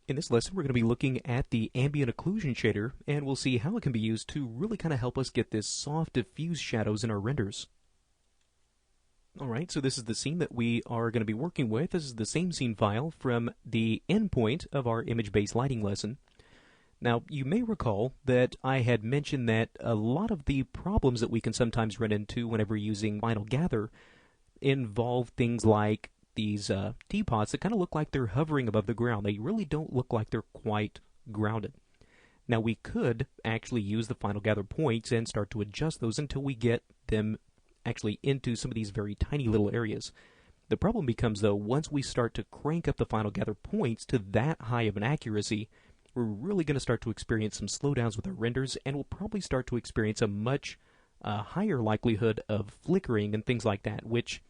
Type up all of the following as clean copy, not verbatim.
In this lesson, we're going to be looking at the ambient occlusion shader, and we'll see how it can be used to really kind of help us get this soft, diffuse shadows in our renders. Alright, so this is the scene that we are going to be working with. This is the same scene file from the endpoint of our image-based lighting lesson. Now, you may recall that I had mentioned that a lot of the problems that we can sometimes run into whenever using Final Gather involve things like these teapots that kind of look like they're hovering above the ground. They really don't look like they're quite grounded. Now, we could actually use the Final Gather points and start to adjust those until we get them actually into some of these very tiny little areas. The problem becomes, though, once we start to crank up the Final Gather points to that high of an accuracy, we're really going to start to experience some slowdowns with our renders, and we'll probably start to experience a much higher likelihood of flickering and things like that, which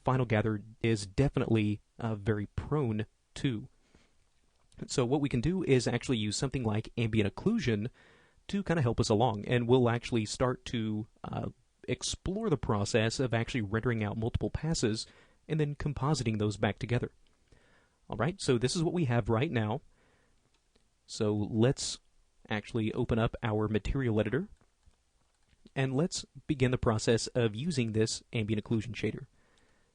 Final Gather is definitely very prone to. So what we can do is actually use something like ambient occlusion to kind of help us along, and we'll actually start to explore the process of actually rendering out multiple passes and then compositing those back together. Alright, so this is what we have right now. So let's actually open up our material editor, and let's begin the process of using this ambient occlusion shader.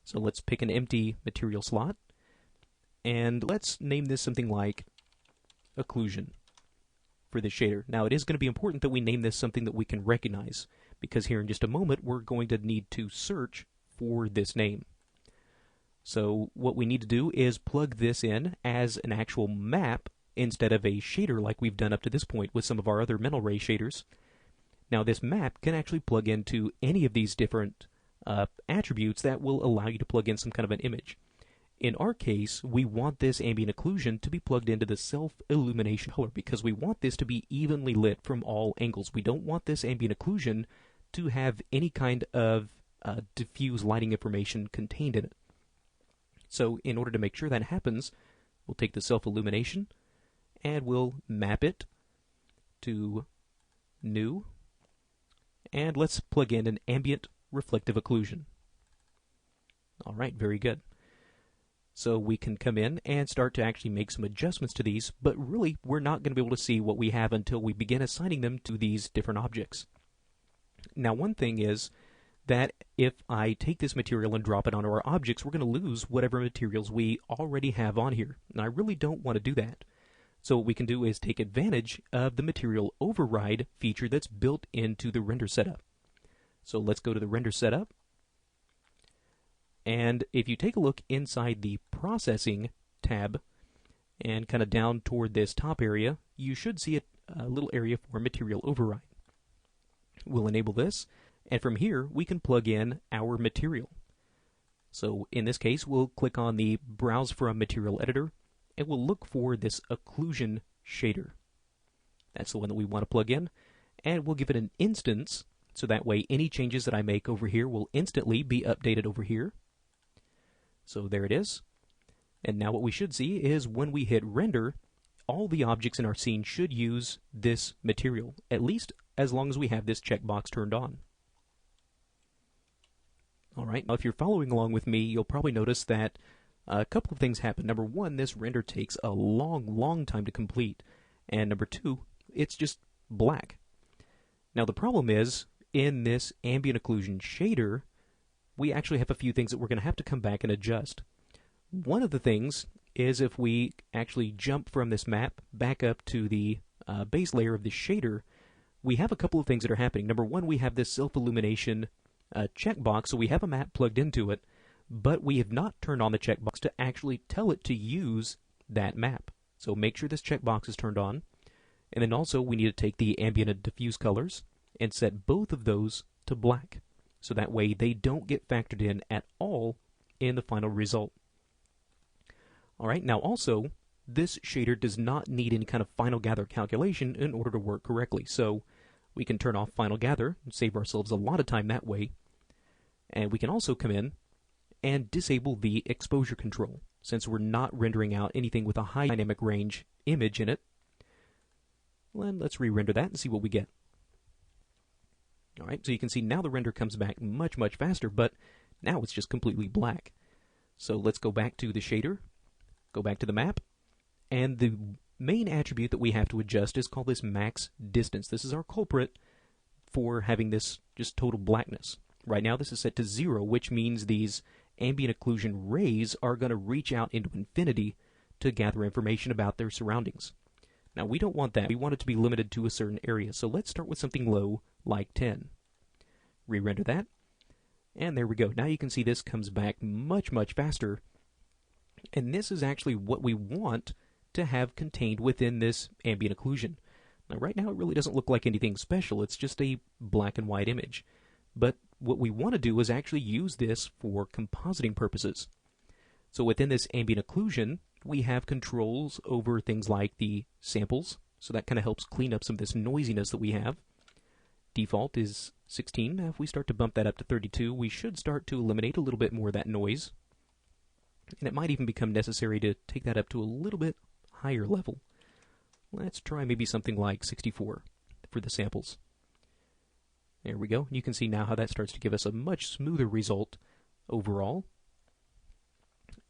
So let's pick an empty material slot, and let's name this something like occlusion for this shader. Now, it is going to be important that we name this something that we can recognize, because here in just a moment we're going to need to search for this name. So what we need to do is plug this in as an actual map instead of a shader like we've done up to this point with some of our other mental ray shaders. Now, this map can actually plug into any of these different attributes that will allow you to plug in some kind of an image. In our case, we want this ambient occlusion to be plugged into the self-illumination color because we want this to be evenly lit from all angles. We don't want this ambient occlusion to have any kind of diffuse lighting information contained in it. So in order to make sure that happens, we'll take the self-illumination and we'll map it to new, and let's plug in an ambient reflective occlusion. Alright, very good. So we can come in and start to actually make some adjustments to these, but really we're not going to be able to see what we have until we begin assigning them to these different objects. Now, one thing is that if I take this material and drop it onto our objects, we're going to lose whatever materials we already have on here. And I really don't want to do that. So what we can do is take advantage of the material override feature that's built into the render setup. So let's go to the render setup. And if you take a look inside the processing tab and kind of down toward this top area, you should see a little area for material override. We'll enable this, and from here we can plug in our material. So in this case, we'll click on the Browse from Material Editor, and we'll look for this occlusion shader. That's the one that we want to plug in, and we'll give it an instance, so that way any changes that I make over here will instantly be updated over here. So there it is. And now what we should see is when we hit render, all the objects in our scene should use this material, at least as long as we have this checkbox turned on. Alright, now if you're following along with me, you'll probably notice that a couple of things happen. Number one, this render takes a long time to complete. And number two, it's just black. Now the problem is, in this ambient occlusion shader, we actually have a few things that we're going to have to come back and adjust. One of the things is if we actually jump from this map back up to the base layer of the shader, we have a couple of things that are happening. Number one, we have this self-illumination checkbox, so we have a map plugged into it, but we have not turned on the checkbox to actually tell it to use that map. So make sure this checkbox is turned on, and then also we need to take the ambient and diffuse colors and set both of those to black, so that way they don't get factored in at all in the final result. Alright, now also, this shader does not need any kind of Final Gather calculation in order to work correctly, so we can turn off Final Gather and save ourselves a lot of time that way. And we can also come in and disable the exposure control, since we're not rendering out anything with a high dynamic range image in it. Well, let's re-render that and see what we get. Alright, so you can see now the render comes back much faster, but now it's just completely black. So let's go back to the shader, go back to the map, And the main attribute that we have to adjust is called this max distance. This is our culprit for having this just total blackness. Right now this is set to 0, which means these ambient occlusion rays are going to reach out into infinity to gather information about their surroundings. Now we don't want that. We want it to be limited to a certain area. So let's start with something low like 10. Re-render that. And there we go. Now you can see this comes back much, much faster. And this is actually what we want to have contained within this ambient occlusion. Now right now it really doesn't look like anything special. It's just a black and white image. But what we want to do is actually use this for compositing purposes. So within this ambient occlusion, we have controls over things like the samples. So that kind of helps clean up some of this noisiness that we have. Default is 16. Now if we start to bump that up to 32, we should start to eliminate a little bit more of that noise. And it might even become necessary to take that up to a little bit higher level. Let's try maybe something like 64 for the samples. There we go. You can see now how that starts to give us a much smoother result overall.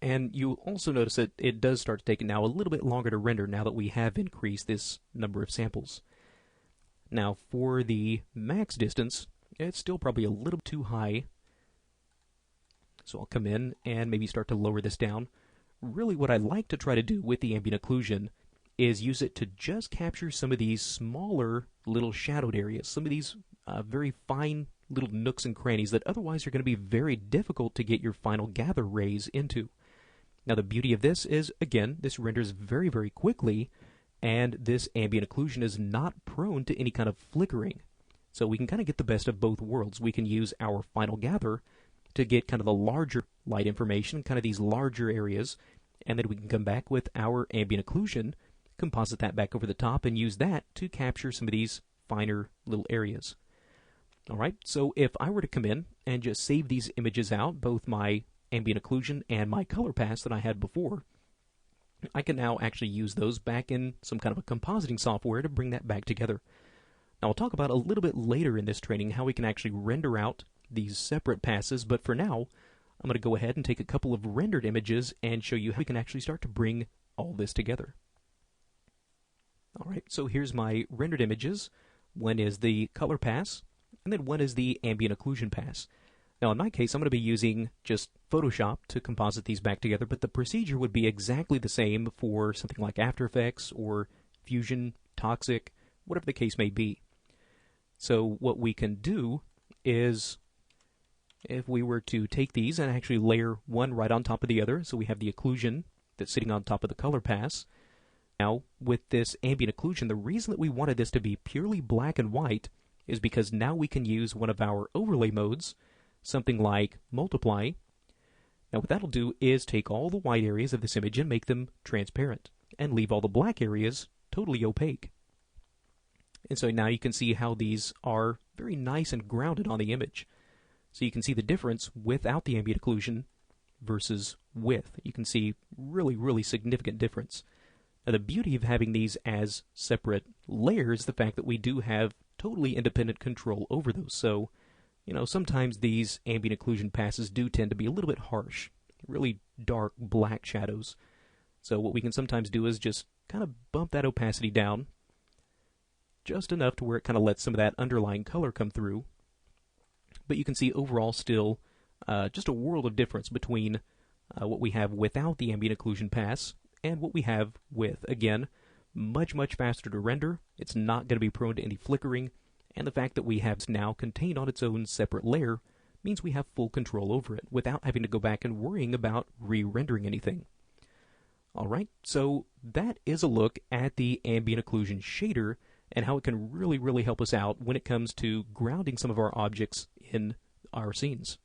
And you'll also notice that it does start to take now a little bit longer to render now that we have increased this number of samples. Now for the max distance, it's still probably a little too high. So I'll come in and maybe start to lower this down. Really what I like to try to do with the ambient occlusion is use it to just capture some of these smaller little shadowed areas, some of these very fine little nooks and crannies that otherwise are going to be very difficult to get your final gather rays into. Now the beauty of this is, again, this renders very, very quickly, and this ambient occlusion is not prone to any kind of flickering. So we can kind of get the best of both worlds. We can use our final gather to get kind of the larger light information, kind of these larger areas, and then we can come back with our ambient occlusion, composite that back over the top, and use that to capture some of these finer little areas. Alright, so if I were to come in and just save these images out, both my ambient occlusion and my color pass that I had before, I can now actually use those back in some kind of a compositing software to bring that back together. Now I'll talk about a little bit later in this training how we can actually render out these separate passes, but for now, I'm going to go ahead and take a couple of rendered images and show you how we can actually start to bring all this together. Alright, so here's my rendered images. One is the color pass, and then one is the ambient occlusion pass. Now in my case, I'm going to be using just Photoshop to composite these back together, but the procedure would be exactly the same for something like After Effects or Fusion, Toxic, whatever the case may be. So what we can do is, if we were to take these and actually layer one right on top of the other, so we have the occlusion that's sitting on top of the color pass. Now, with this ambient occlusion, the reason that we wanted this to be purely black and white is because now we can use one of our overlay modes, something like multiply. Now what that'll do is take all the white areas of this image and make them transparent, and leave all the black areas totally opaque. And so now you can see how these are very nice and grounded on the image. So you can see the difference without the ambient occlusion versus with. You can see really, really significant difference. Now the beauty of having these as separate layers is the fact that we do have totally independent control over those. So, you know, sometimes these ambient occlusion passes do tend to be a little bit harsh, really dark black shadows. So what we can sometimes do is just kind of bump that opacity down just enough to where it kind of lets some of that underlying color come through. But you can see overall still just a world of difference between what we have without the ambient occlusion pass and what we have with. Again, much, much faster to render. It's not going to be prone to any flickering, and the fact that we have now contained on its own separate layer means we have full control over it without having to go back and worrying about re-rendering anything. Alright, so that is a look at the ambient occlusion shader and how it can really, really help us out when it comes to grounding some of our objects in our scenes.